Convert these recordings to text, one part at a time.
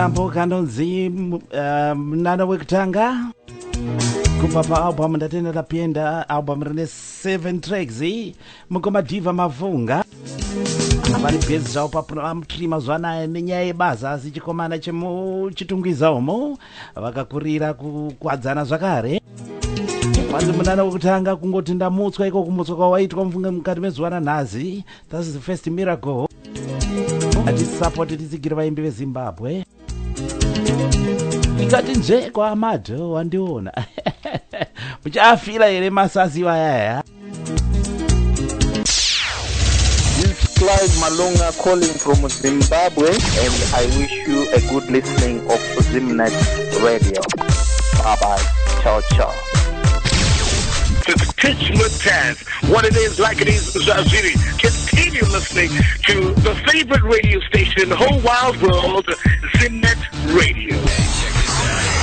Ambo kanonzi mnana wekutanga kupapa album ndatenda tapienda album rine 7 tracks mukoma diva mavunga vari bhezi zvavo pamutrima zvanaya nenyaya yebasa asi chikomana chemuchitungwiza umo vakakurira kukwadzana zvakare kwanzi munana wekutanga kungoti ndamutswa iko kumutswa kwawaitwa mukati mezuva ranhasi. That is the first miracle. Atisupport tisigire vaimbi veZimbabwe ikati nje kwa Amadho wandiona muchafila here masasi wayaya. This is Clyde Malunga calling from Zimbabwe, and I wish you a good listening of Zimnet Radio. Bye bye. Ciao ciao. To titular task, what it is like it is Zaziri. Continue listening to the favorite radio station in the whole wild world, Zimnet Radio. Hey, check this out.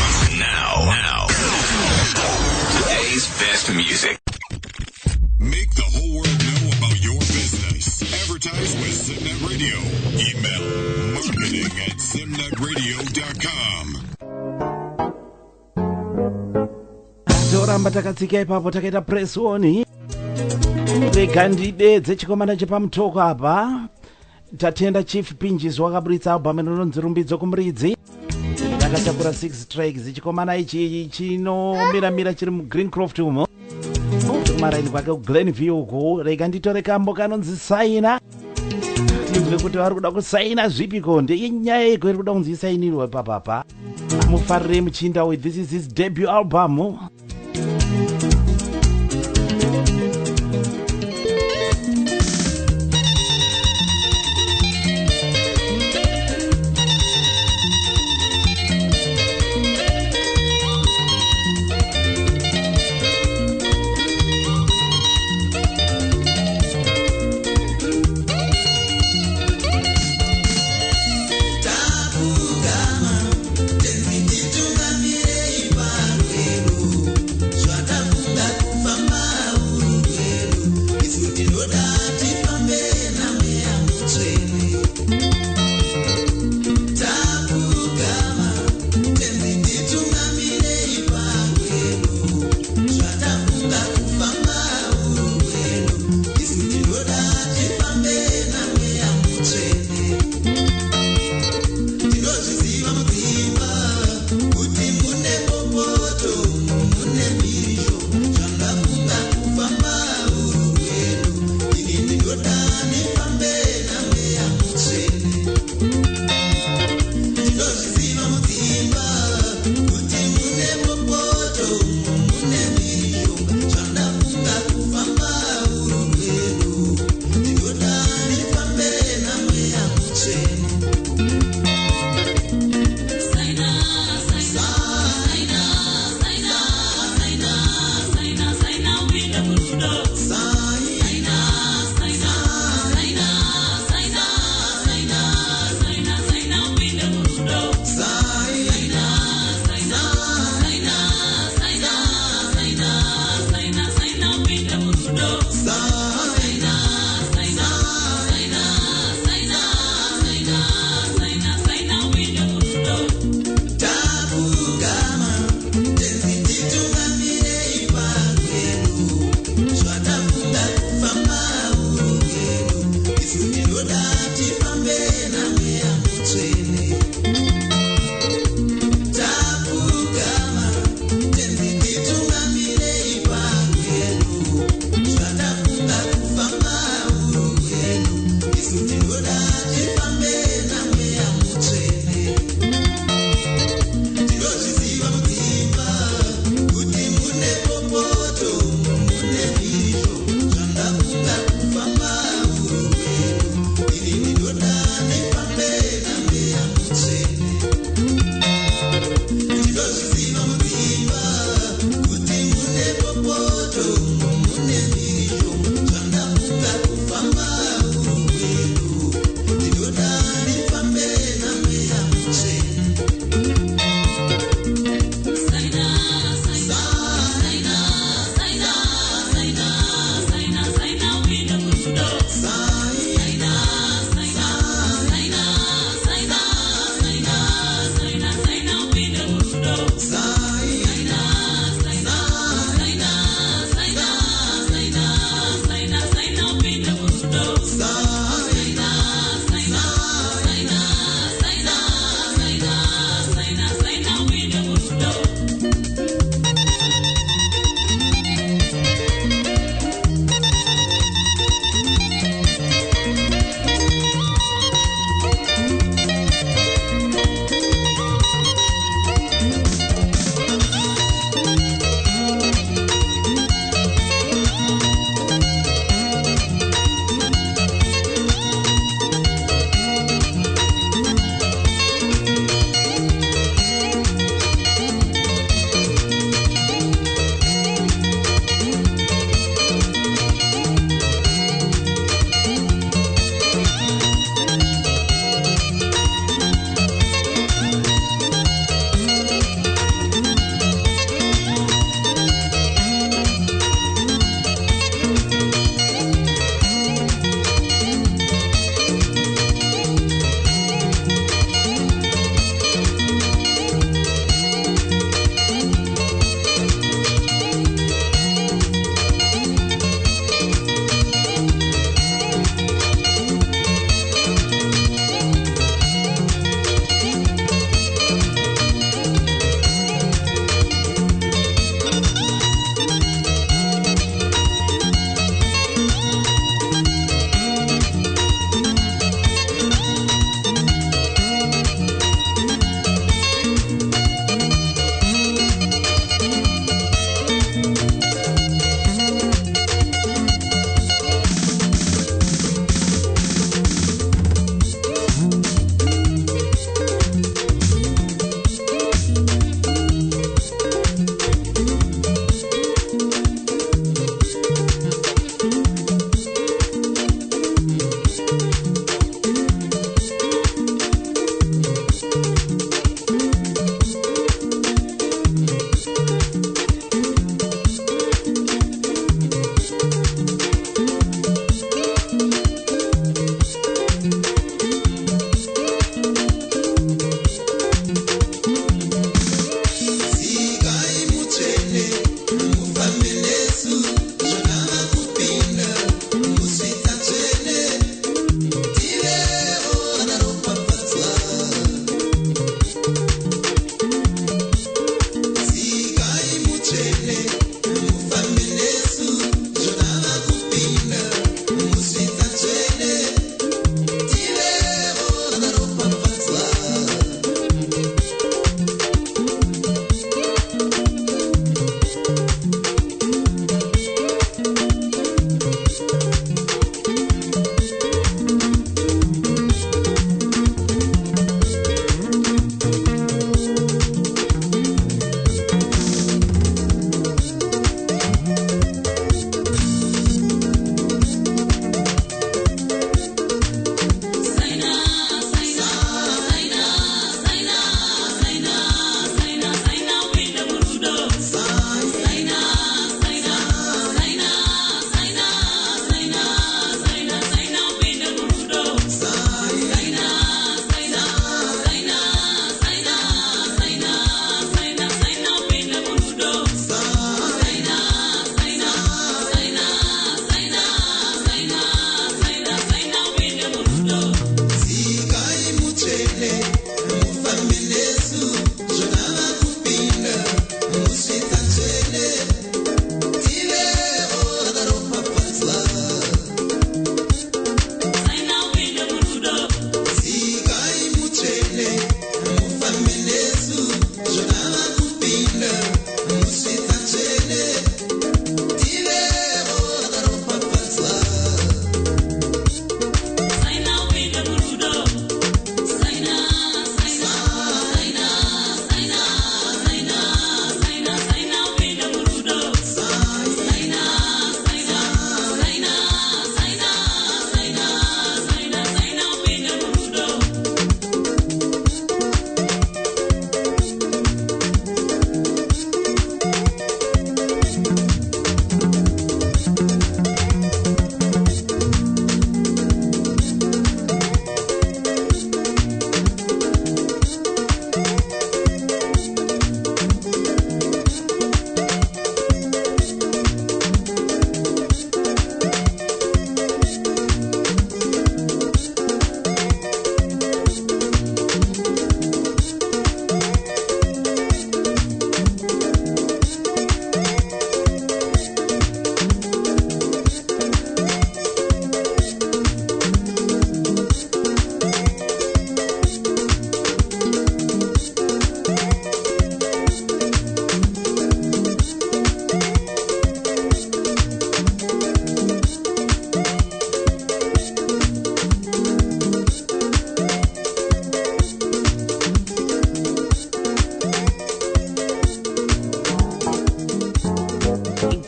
takamba takatsika ipapo takaita press on. Rega ndidedze chikomana chepamutoko apa. Tatenda Chief Pinches wakaburitsa album inonzi Rumbidzo Kumuridzi. Yakatakura 6 tracks. Chikomana ichi chinomira chiri muGreencroft umo. Kumaraini kwake kuGlenview uko. Rega nditore kambo kanonzi Saina. Tinzwe kuti vari kuda kusaina zvipi konde. Inyaya yeko iri kuda kunzi isainirwe papapa. Mufarire Muchinda with this is his debut album. Shut up.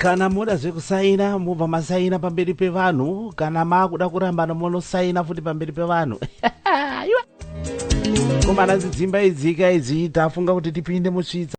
kana muda zvekusaina mubva masaina pamberi pevanhu kana makuda kurambana munosaina futi pamberi pevanhu komana zidzimba idzika idzi tafunga kuti tipinde musvitsa